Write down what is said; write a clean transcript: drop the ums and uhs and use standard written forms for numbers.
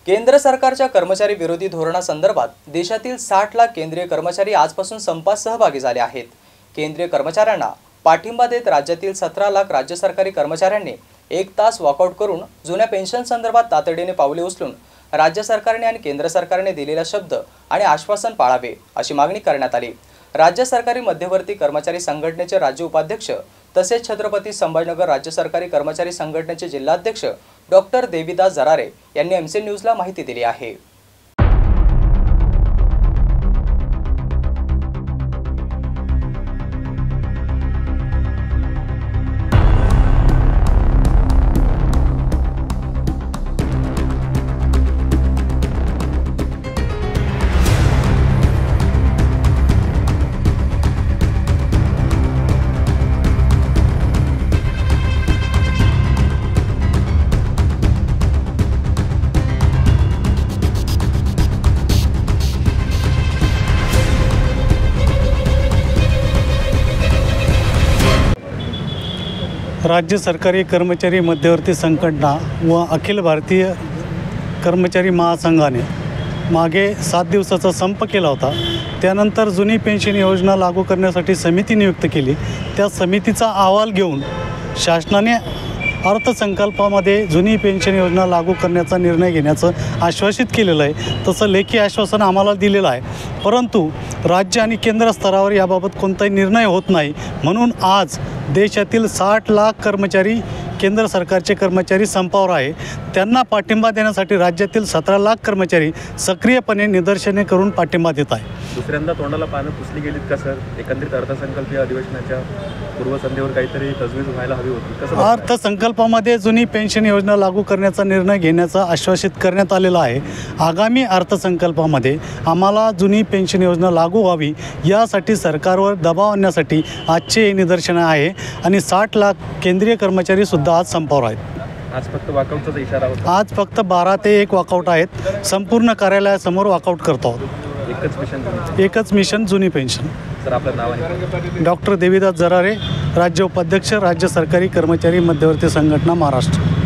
केंद्र सरकारच्या कर्मचारी विरोधी धोरणासंदर्भात देशातील 60 लाख केंद्रीय कर्मचारी आजपासून संपात सहभागी झाले आहेत। केंद्रीय कर्मचाऱ्यांना पाठिंबा देत राज्यातील 17 लाख राज्य सरकारी कर्मचाऱ्यांनी 1 तास वॉकआउट करून जुन्या पेन्शन संदर्भात तातडीने पावले उचलून राज्य सरकारने आणि केंद्र सरकारने दिलेला शब्द आणि आश्वासन पाळावे अशी मागणी करण्यात आली। राज्य सरकारी मध्यवर्ती कर्मचारी संघटनेचे राज्य उपाध्यक्ष तसेच छत्रपती संभाजीनगर राज्य सरकारी कर्मचारी संघटनेचे जिल्हाध्यक्ष डॉक्टर देविदास जरारे यांनी एमसी न्यूजला माहिती दिली आहे। राज्य सरकारी कर्मचारी मध्यवर्ती संघटना व अखिल भारतीय कर्मचारी महासंघाने मागे 7 दिवसाचा संप केला होता। त्यानंतर जुनी पेन्शन योजना लागू करण्यासाठी समिती नियुक्त केली। त्या समितीचा अहवाल घेऊन शासनाने अर्थसंकल्पामध्ये जुनी पेन्शन योजना लागू करण्याचा निर्णय घेण्याचं आश्वासित केलेलं आहे। तसं लेखी आश्वासन आम्हाला दिलेलं आहे, परंतु राज्य आणि केंद्र स्तरावर याबाबत कोणताही निर्णय होत नाही। म्हणून आज देशातील 60 लाख कर्मचारी केंद्र सरकारचे कर्मचारी संपावर आहे। त्यांना पाठिंबा देण्यासाठी राज्यातील 17 लाख कर्मचारी सक्रियपणे निदर्शने करून पाठिंबा देत आहे। दुसऱ्यांदा तोंडाला पानं पुसली गेलीत का सर? एकंदरीत अर्थसंकल्पीय अधिवेशनाच्या पूर्वसंध्येवर काहीतरी तजवीज व्हायला हवी होती। कसं अर्थसंकल्पामध्ये जुनी पेन्शन योजना लागू करण्याचा निर्णय घेण्याचा आश्वासित करण्यात आलेला आहे। आगामी अर्थसंकल्पामध्ये आम्हाला जुनी पेन्शन योजना लागू व्हावी यासाठी सरकारवर दबाव आणण्यासाठी आजचे हे निदर्शन आहे आणि 60 लाख केंद्रीय कर्मचारी सुद्धा आज संपावर आहेत। आज फक्त वॉकआउटचा इशारा होता। आज फक्त 12 ते 1 वॉकआउट आहेत। संपूर्ण कार्यालयासमोर वॉकआउट करतो आहोत। एकच मिशन जुनी पेन्शन। सर आपलं नाव आहे? डॉक्टर देविदास जरारे, राज्य उपाध्यक्ष, राज्य सरकारी कर्मचारी मध्यवर्ती संघटना, महाराष्ट्र।